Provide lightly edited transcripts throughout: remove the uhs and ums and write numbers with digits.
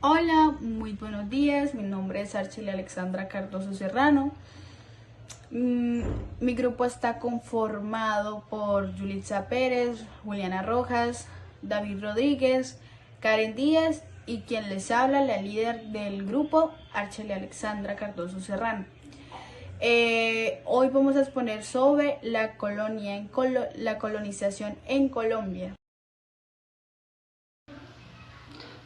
Hola, muy buenos días. Mi nombre es Archile Alexandra Cardoso Serrano. Mi grupo está conformado por Yulitza Pérez, Juliana Rojas, David Rodríguez, Karen Díaz y quien les habla, la líder del grupo, Archile Alexandra Cardoso Serrano. Hoy vamos a exponer sobre la colonización en Colombia.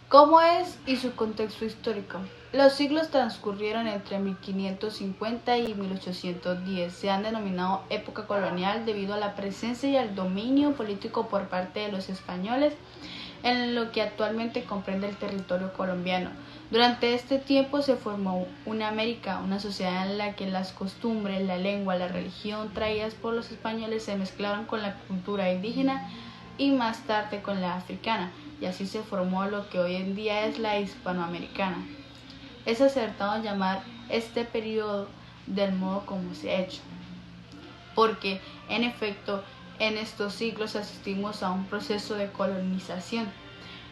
¿Cómo es y su contexto histórico? Los siglos transcurrieron entre 1550 y 1810. Se han denominado época colonial debido a la presencia y al dominio político por parte de los españoles en lo que actualmente comprende el territorio colombiano. Durante este tiempo se formó una América, una sociedad en la que las costumbres, la lengua, la religión traídas por los españoles se mezclaron con la cultura indígena y más tarde con la africana, y así se formó lo que hoy en día es la hispanoamericana. Es acertado llamar este periodo del modo como se ha hecho, porque en efecto en estos siglos asistimos a un proceso de colonización,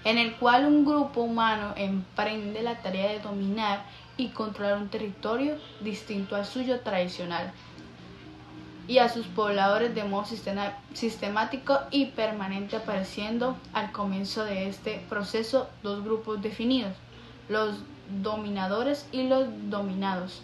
en el cual un grupo humano emprende la tarea de dominar y controlar un territorio distinto al suyo tradicional y a sus pobladores de modo sistemático y permanente, apareciendo al comienzo de este proceso dos grupos definidos, los dominadores y los dominados.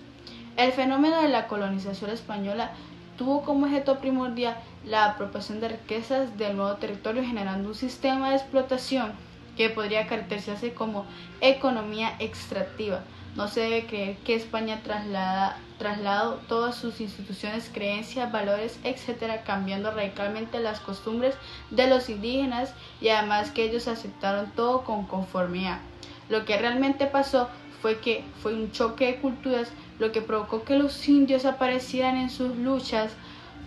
El fenómeno de la colonización española tuvo como objeto primordial la apropiación de riquezas del nuevo territorio, generando un sistema de explotación que podría caracterizarse como economía extractiva. No se debe creer que España trasladó todas sus instituciones, creencias, valores, etc., cambiando radicalmente las costumbres de los indígenas, y además que ellos aceptaron todo con conformidad. Lo que realmente pasó fue que fue un choque de culturas, lo que provocó que los indios aparecieran en sus luchas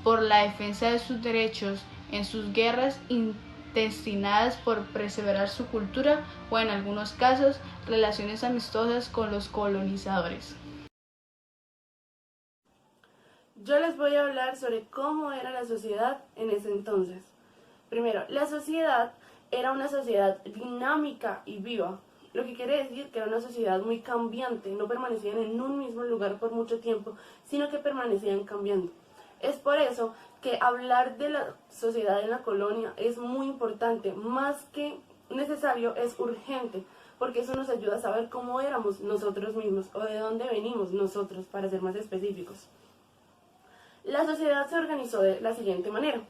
por la defensa de sus derechos, en sus guerras intestinadas por preservar su cultura, o en algunos casos relaciones amistosas con los colonizadores. Yo les voy a hablar sobre cómo era la sociedad en ese entonces. Primero, la sociedad era una sociedad dinámica y viva, lo que quiere decir que era una sociedad muy cambiante, no permanecían en un mismo lugar por mucho tiempo, sino que permanecían cambiando. Es por eso que hablar de la sociedad en la colonia es muy importante, más que necesario, es urgente, porque eso nos ayuda a saber cómo éramos nosotros mismos o de dónde venimos nosotros, para ser más específicos. La sociedad se organizó de la siguiente manera.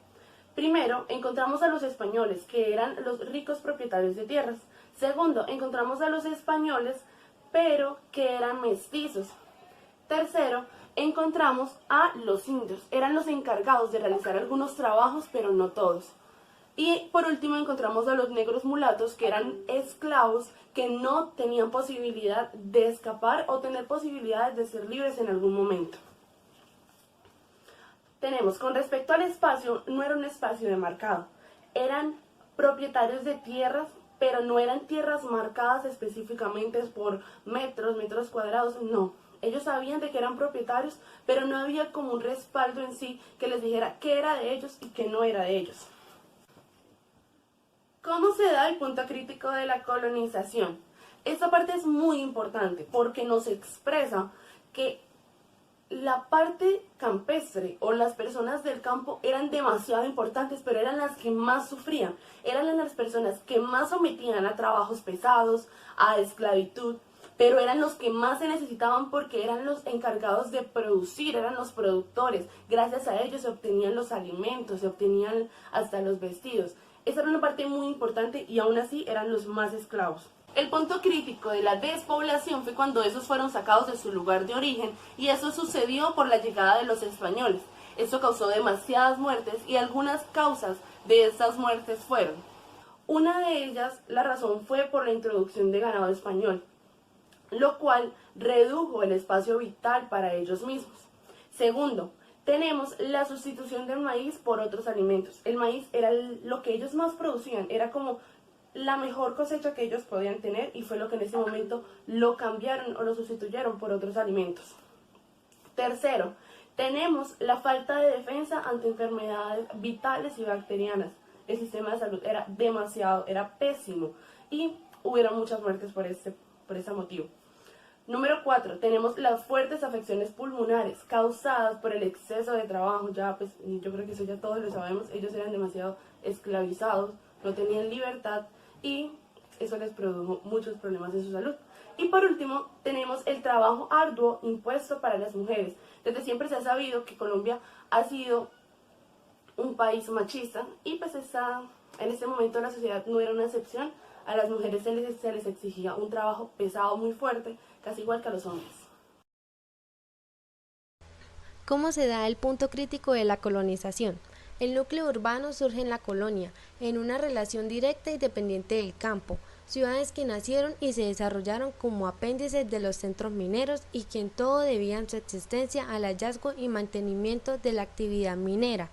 Primero, encontramos a los españoles, que eran los ricos propietarios de tierras. Segundo, encontramos a los españoles, pero que eran mestizos. Tercero, encontramos a los indios. Eran los encargados de realizar algunos trabajos, pero no todos. Y por último encontramos a los negros mulatos, que eran esclavos que no tenían posibilidad de escapar o tener posibilidades de ser libres en algún momento. Tenemos, con respecto al espacio, no era un espacio demarcado. Eran propietarios de tierras, pero no eran tierras marcadas específicamente por metros cuadrados, no. Ellos sabían de que eran propietarios, pero no había como un respaldo en sí que les dijera qué era de ellos y qué no era de ellos. ¿Cómo se da el punto crítico de la colonización? Esta parte es muy importante porque nos expresa que la parte campestre o las personas del campo eran demasiado importantes, pero eran las que más sufrían, eran las personas que más sometían a trabajos pesados, a esclavitud, pero eran los que más se necesitaban porque eran los encargados de producir, eran los productores. Gracias a ellos se obtenían los alimentos, se obtenían hasta los vestidos. Esa era una parte muy importante y aún así eran los más esclavos. El punto crítico de la despoblación fue cuando esos fueron sacados de su lugar de origen, y eso sucedió por la llegada de los españoles. Esto causó demasiadas muertes y algunas causas de estas muertes fueron: una de ellas, la razón fue por la introducción de ganado español, lo cual redujo el espacio vital para ellos mismos. Segundo, tenemos la sustitución del maíz por otros alimentos. El maíz era lo que ellos más producían, era como la mejor cosecha que ellos podían tener, y fue lo que en ese momento lo cambiaron o lo sustituyeron por otros alimentos. Tercero, tenemos la falta de defensa ante enfermedades vitales y bacterianas. El sistema de salud era demasiado, era pésimo, y hubieron muchas muertes por ese motivo. Número 4, tenemos las fuertes afecciones pulmonares causadas por el exceso de trabajo. Ya, pues, yo creo que eso ya todos lo sabemos. Ellos eran demasiado esclavizados, no tenían libertad y eso les produjo muchos problemas en su salud. Y por último, tenemos el trabajo arduo impuesto para las mujeres. Desde siempre se ha sabido que Colombia ha sido un país machista y pues en este momento la sociedad no era una excepción. A las mujeres se les exigía un trabajo pesado, muy fuerte, casi igual que a los hombres. ¿Cómo se da el punto crítico de la colonización? El núcleo urbano surge en la colonia, en una relación directa y dependiente del campo, ciudades que nacieron y se desarrollaron como apéndices de los centros mineros y que en todo debían su existencia al hallazgo y mantenimiento de la actividad minera.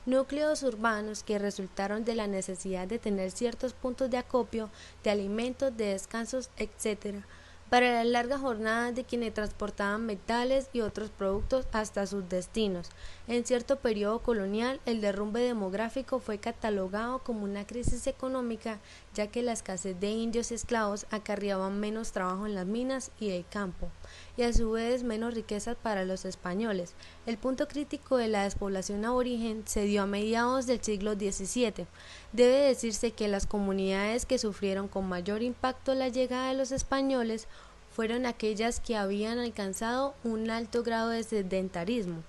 Núcleos urbanos que resultaron de la necesidad de tener ciertos puntos de acopio, de alimentos, de descansos, etc., para las largas jornadas de quienes transportaban metales y otros productos hasta sus destinos. En cierto periodo colonial, el derrumbe demográfico fue catalogado como una crisis económica, ya que la escasez de indios esclavos acarreaban menos trabajo en las minas y el campo, y a su vez menos riquezas para los españoles. El punto crítico de la despoblación aborigen se dio a mediados del siglo XVII. Debe decirse que las comunidades que sufrieron con mayor impacto la llegada de los españoles fueron aquellas que habían alcanzado un alto grado de sedentarismo,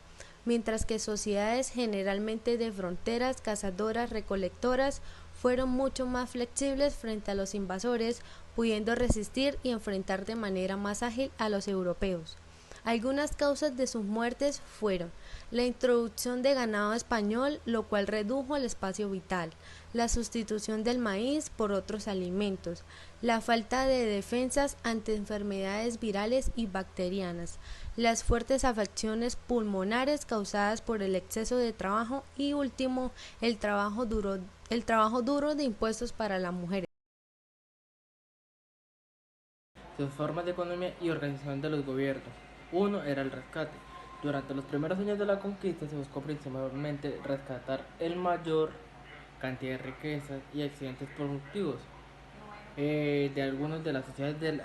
mientras que sociedades generalmente de fronteras, cazadoras, recolectoras, fueron mucho más flexibles frente a los invasores, pudiendo resistir y enfrentar de manera más ágil a los europeos. Algunas causas de sus muertes fueron la introducción de ganado español, lo cual redujo el espacio vital, la sustitución del maíz por otros alimentos, la falta de defensas ante enfermedades virales y bacterianas, las fuertes afecciones pulmonares causadas por el exceso de trabajo y último, el trabajo duro de impuestos para las mujeres. Sus formas de economía y organización de los gobiernos. Uno era el rescate. Durante los primeros años de la conquista se buscó principalmente rescatar el mayor cantidad de riquezas y accidentes productivos de algunas de las sociedades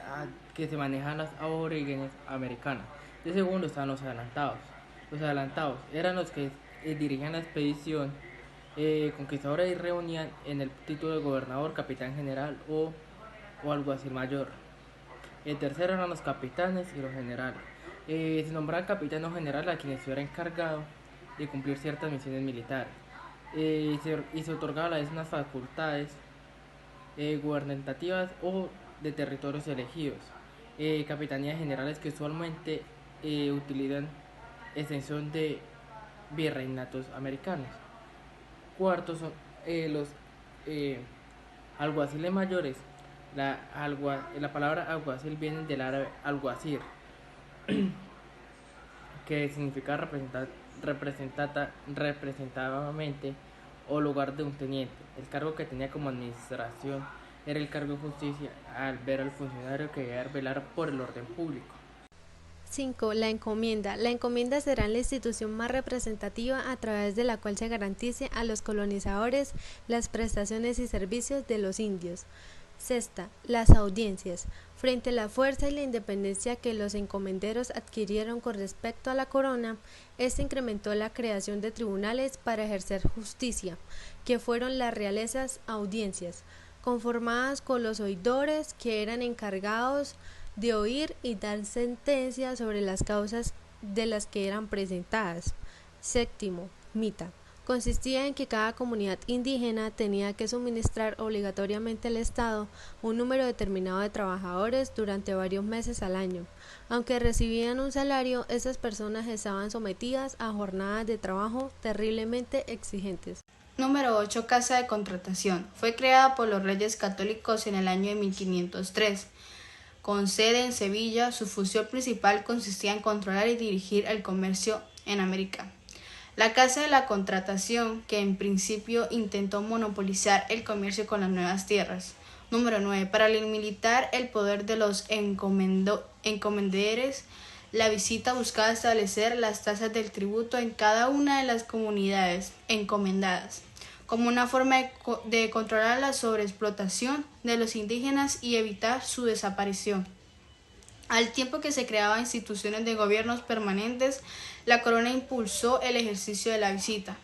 que se manejan las aborígenes americanas. De segundo estaban los adelantados. Los adelantados eran los que dirigían la expedición conquistadora y reunían en el título de gobernador, capitán general o alguacil mayor. El tercero eran los capitanes y los generales. Se nombraba capitán o general a quien estuviera encargado de cumplir ciertas misiones militares. Y se otorgaba a la vez unas facultades gubernativas o de territorios elegidos. Capitanías generales que usualmente utilizan extensión de virreinatos americanos. Cuarto son los alguaciles mayores. La palabra alguacil viene del árabe alguacir, que significa representativamente o lugar de un teniente. El cargo que tenía como administración era el cargo de justicia al ver al funcionario que debía velar por el orden público. 5. La encomienda. La encomienda será la institución más representativa a través de la cual se garantice a los colonizadores las prestaciones y servicios de los indios. 6. Las audiencias. Frente a la fuerza y la independencia que los encomenderos adquirieron con respecto a la corona, este incrementó la creación de tribunales para ejercer justicia, que fueron las realezas audiencias, conformadas con los oidores que eran encargados de oír y dar sentencia sobre las causas de las que eran presentadas. 7. Mita. Consistía en que cada comunidad indígena tenía que suministrar obligatoriamente al Estado un número determinado de trabajadores durante varios meses al año. Aunque recibían un salario, esas personas estaban sometidas a jornadas de trabajo terriblemente exigentes. Número 8. Casa de Contratación. Fue creada por los Reyes Católicos en el año de 1503. Con sede en Sevilla, su función principal consistía en controlar y dirigir el comercio en América. La Casa de la Contratación, que en principio intentó monopolizar el comercio con las nuevas tierras. Número 9. Para limitar el poder de los encomenderes, la visita buscaba establecer las tasas del tributo en cada una de las comunidades encomendadas, como una forma de controlar la sobreexplotación de los indígenas y evitar su desaparición. Al tiempo que se creaban instituciones de gobiernos permanentes, la corona impulsó el ejercicio de la visita.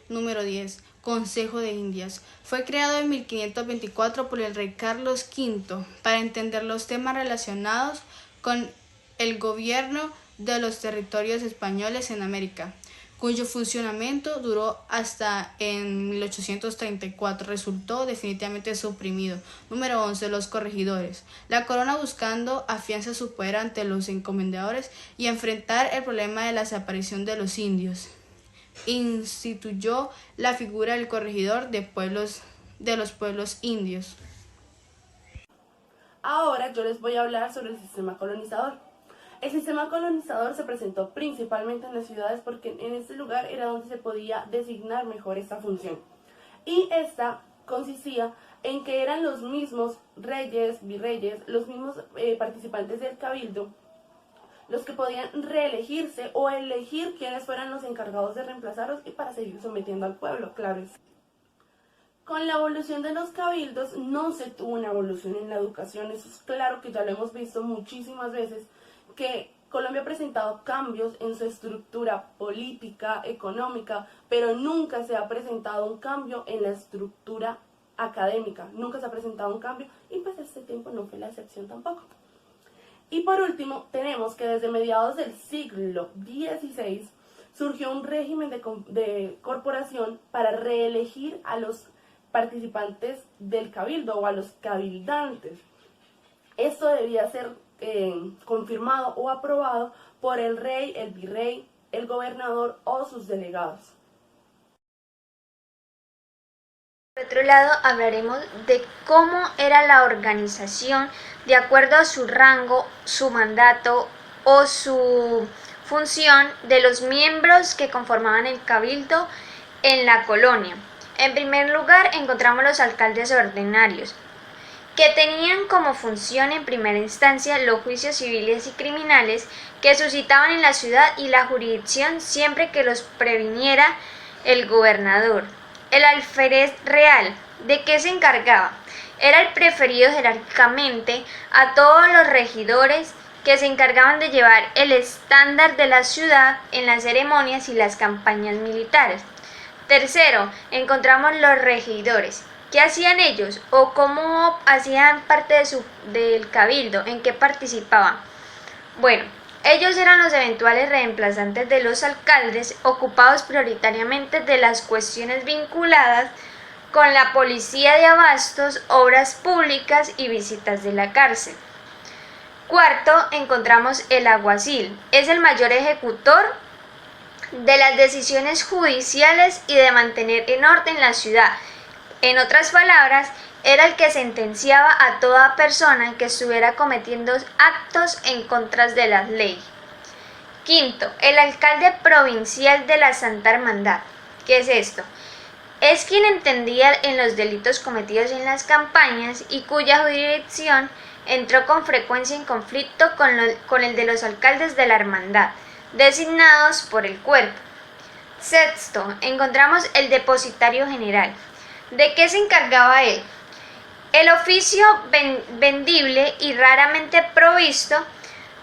Número 10. Consejo de Indias. Fue creado en 1524 por el rey Carlos V para entender los temas relacionados con el gobierno de los territorios españoles en América, cuyo funcionamiento duró hasta en 1834, resultó definitivamente suprimido. Número 11. Los corregidores. La corona, buscando afianzar su poder ante los encomendadores y enfrentar el problema de la desaparición de los indios, instituyó la figura del corregidor de los pueblos indios. Ahora yo les voy a hablar sobre el sistema colonizador. El sistema colonizador se presentó principalmente en las ciudades porque en este lugar era donde se podía designar mejor esta función. Y esta consistía en que eran los mismos reyes, virreyes, los mismos participantes del cabildo, los que podían reelegirse o elegir quiénes fueran los encargados de reemplazarlos y para seguir sometiendo al pueblo, claro. Con la evolución de los cabildos no se tuvo una evolución en la educación, eso es claro que ya lo hemos visto muchísimas veces, que Colombia ha presentado cambios en su estructura política, económica, pero nunca se ha presentado un cambio en la estructura académica, nunca se ha presentado un cambio y pues este tiempo no fue la excepción tampoco. Y por último, tenemos que desde mediados del siglo XVI surgió un régimen de corporación para reelegir a los participantes del cabildo o a los cabildantes. Esto debía ser confirmado o aprobado por el rey, el virrey, el gobernador o sus delegados. Por otro lado, hablaremos de cómo era la organización de acuerdo a su rango, su mandato o su función de los miembros que conformaban el cabildo en la colonia. En primer lugar, encontramos los alcaldes ordinarios, que tenían como función en primera instancia los juicios civiles y criminales que suscitaban en la ciudad y la jurisdicción siempre que los previniera el gobernador. El alférez real, ¿de qué se encargaba? Era el preferido jerárquicamente a todos los regidores que se encargaban de llevar el estándar de la ciudad en las ceremonias y las campañas militares. Tercero, encontramos los regidores. ¿Qué hacían ellos? ¿O cómo hacían parte del cabildo? ¿En qué participaban? Bueno, ellos eran los eventuales reemplazantes de los alcaldes, ocupados prioritariamente de las cuestiones vinculadas con la policía de abastos, obras públicas y visitas de la cárcel. Cuarto, encontramos el alguacil. Es el mayor ejecutor de las decisiones judiciales y de mantener en orden la ciudad. En otras palabras, era el que sentenciaba a toda persona que estuviera cometiendo actos en contra de las leyes. Quinto, el alcalde provincial de la Santa Hermandad. ¿Qué es esto? Es quien entendía en los delitos cometidos en las campañas y cuya jurisdicción entró con frecuencia en conflicto con el de los alcaldes de la hermandad, designados por el cuerpo. Sexto, encontramos el depositario general. ¿De qué se encargaba él? El oficio vendible y raramente provisto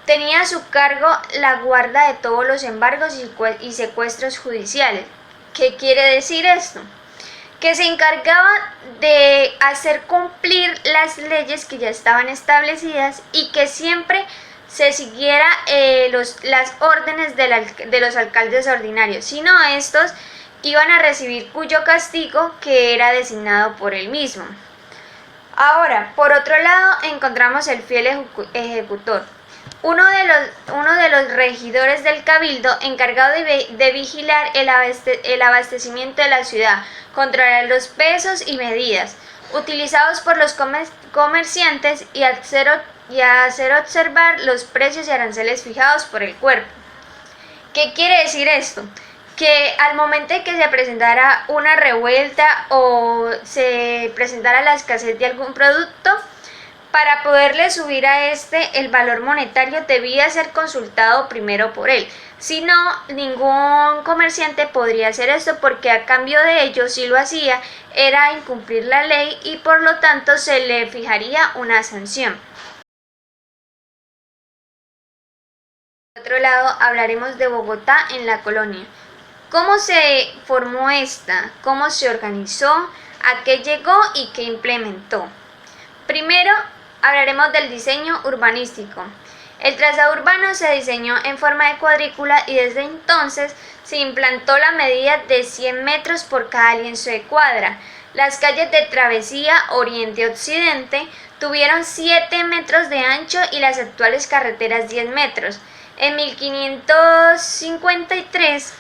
tenía a su cargo la guarda de todos los embargos y secuestros judiciales. ¿Qué quiere decir esto? Que se encargaba de hacer cumplir las leyes que ya estaban establecidas y que siempre se siguiera las órdenes de los alcaldes ordinarios, si no estos iban a recibir cuyo castigo que era designado por él mismo. Ahora, por otro lado, encontramos el fiel ejecutor, uno de los regidores del cabildo encargado de vigilar el abastecimiento de la ciudad, controlar los pesos y medidas utilizados por los comerciantes y hacer observar los precios y aranceles fijados por el cuerpo. ¿Qué quiere decir esto? Que al momento de que se presentara una revuelta o se presentara la escasez de algún producto, para poderle subir a el valor monetario debía ser consultado primero por él. Si no, ningún comerciante podría hacer esto porque a cambio de ello, si lo hacía, era incumplir la ley y por lo tanto se le fijaría una sanción. Por otro lado, hablaremos de Bogotá en la colonia. ¿Cómo se formó esta? ¿Cómo se organizó? ¿A qué llegó y qué implementó? Primero, hablaremos del diseño urbanístico. El trazado urbano se diseñó en forma de cuadrícula y desde entonces se implantó la medida de 100 metros por cada lienzo de cuadra. Las calles de travesía oriente-occidente tuvieron 7 metros de ancho y las actuales carreteras 10 metros. En 1553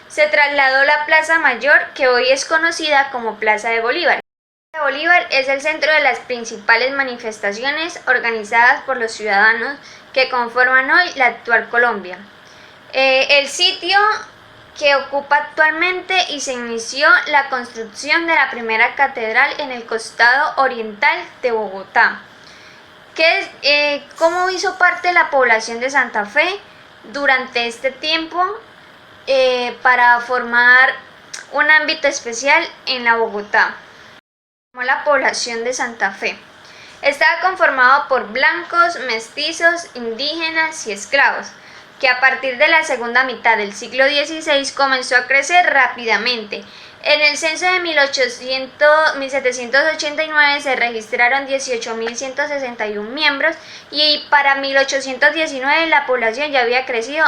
se trasladó la Plaza Mayor, que hoy es conocida como Plaza de Bolívar. La Plaza de Bolívar es el centro de las principales manifestaciones organizadas por los ciudadanos que conforman hoy la actual Colombia. El sitio que ocupa actualmente y se inició la construcción de la primera catedral en el costado oriental de Bogotá. ¿Cómo hizo parte la población de Santa Fe durante este tiempo para formar un ámbito especial en la Bogotá? La población de Santa Fe estaba conformado por blancos, mestizos, indígenas y esclavos, que a partir de la segunda mitad del siglo XVI comenzó a crecer rápidamente. En el censo de 1789 se registraron 18.161 miembros y para 1819 la población ya había crecido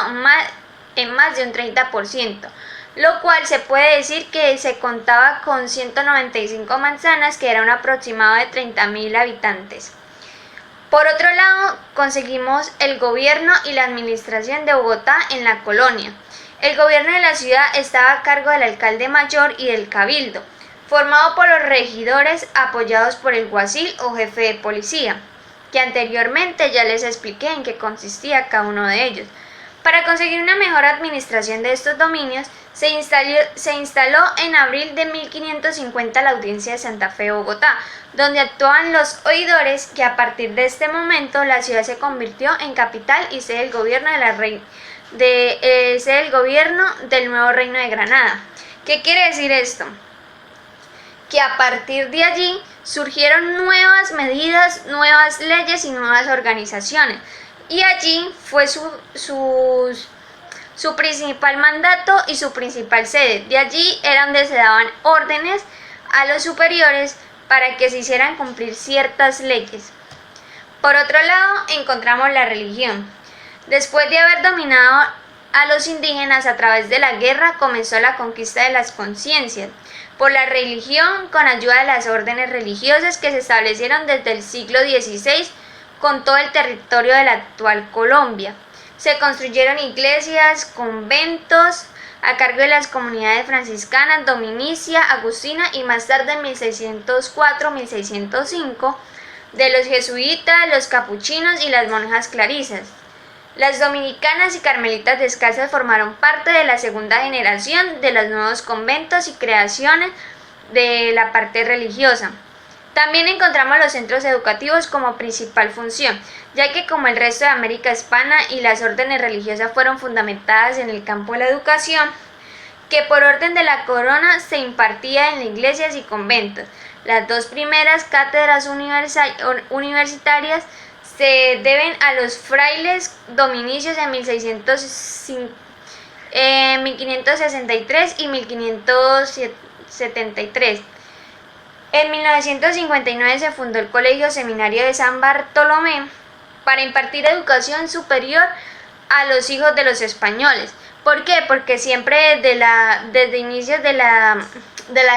en más de un 30%, lo cual se puede decir que se contaba con 195 manzanas, que era un aproximado de 30.000 habitantes. Por otro lado, conseguimos el gobierno y la administración de Bogotá en la colonia. El gobierno de la ciudad estaba a cargo del alcalde mayor y del cabildo, formado por los regidores apoyados por el alguacil o jefe de policía, que anteriormente ya les expliqué en qué consistía cada uno de ellos. Para conseguir una mejor administración de estos dominios, se instaló en abril de 1550 la Audiencia de Santa Fe, Bogotá, donde actuaban los oidores, que a partir de este momento la ciudad se convirtió en capital y sede del gobierno del nuevo Reino de Granada. ¿Qué quiere decir esto? Que a partir de allí surgieron nuevas medidas, nuevas leyes y nuevas organizaciones. Y allí fue su principal mandato y su principal sede. De allí era donde se daban órdenes a los superiores para que se hicieran cumplir ciertas leyes. Por otro lado, encontramos la religión. Después de haber dominado a los indígenas a través de la guerra, comenzó la conquista de las conciencias por la religión con ayuda de las órdenes religiosas que se establecieron desde el siglo XVI con todo el territorio de la actual Colombia. Se construyeron iglesias, conventos a cargo de las comunidades franciscanas, dominicia, agustina y más tarde en 1604-1605 de los jesuitas, los capuchinos y las monjas clarisas. Las dominicanas y carmelitas descalzas formaron parte de la segunda generación de los nuevos conventos y creaciones de la parte religiosa. También encontramos los centros educativos como principal función, ya que como el resto de América Hispana y las órdenes religiosas fueron fundamentadas en el campo de la educación, que por orden de la corona se impartía en iglesias y conventos. Las dos primeras cátedras universitarias se deben a los frailes dominicios en 1563 y 1573. En 1959 se fundó el Colegio Seminario de San Bartolomé para impartir educación superior a los hijos de los españoles. ¿Por qué? Porque siempre desde inicios de la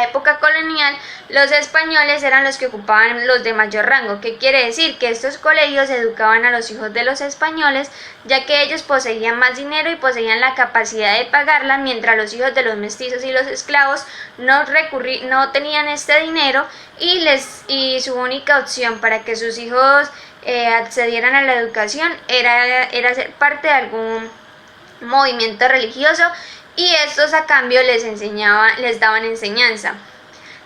época colonial, los españoles eran los que ocupaban los de mayor rango. ¿Qué quiere decir? Que estos colegios educaban a los hijos de los españoles, ya que ellos poseían más dinero y poseían la capacidad de pagarla, mientras los hijos de los mestizos y los esclavos no tenían este dinero y su única opción para que sus hijos accedieran a la educación era ser parte de algún movimiento religioso, y estos a cambio les daban enseñanza.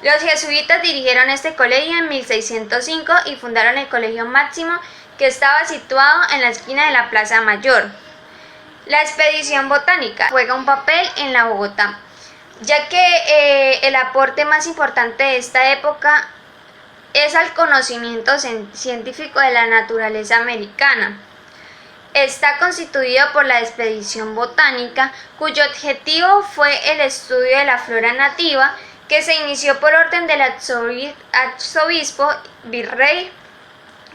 Los jesuitas dirigieron este colegio en 1605 y fundaron el Colegio Máximo, que estaba situado en la esquina de la Plaza Mayor. La expedición botánica juega un papel en la Bogotá, ya que el aporte más importante de esta época es al conocimiento científico de la naturaleza americana. Está constituido por la expedición botánica, cuyo objetivo fue el estudio de la flora nativa, que se inició por orden del arzobispo, virrey,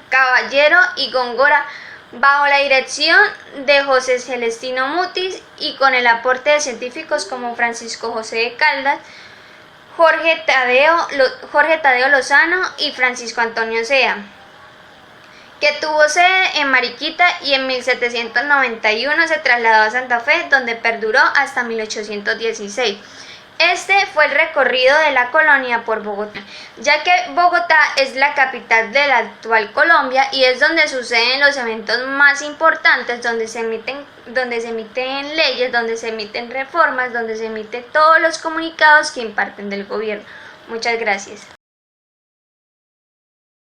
caballero y Góngora, bajo la dirección de José Celestino Mutis y con el aporte de científicos como Francisco José de Caldas, Jorge Tadeo Lozano y Francisco Antonio Sea, que tuvo sede en Mariquita y en 1791 se trasladó a Santa Fe, donde perduró hasta 1816. Este fue el recorrido de la colonia por Bogotá, ya que Bogotá es la capital de la actual Colombia y es donde suceden los eventos más importantes, donde se emiten leyes, donde se emiten reformas, donde se emiten todos los comunicados que imparten del gobierno. Muchas gracias.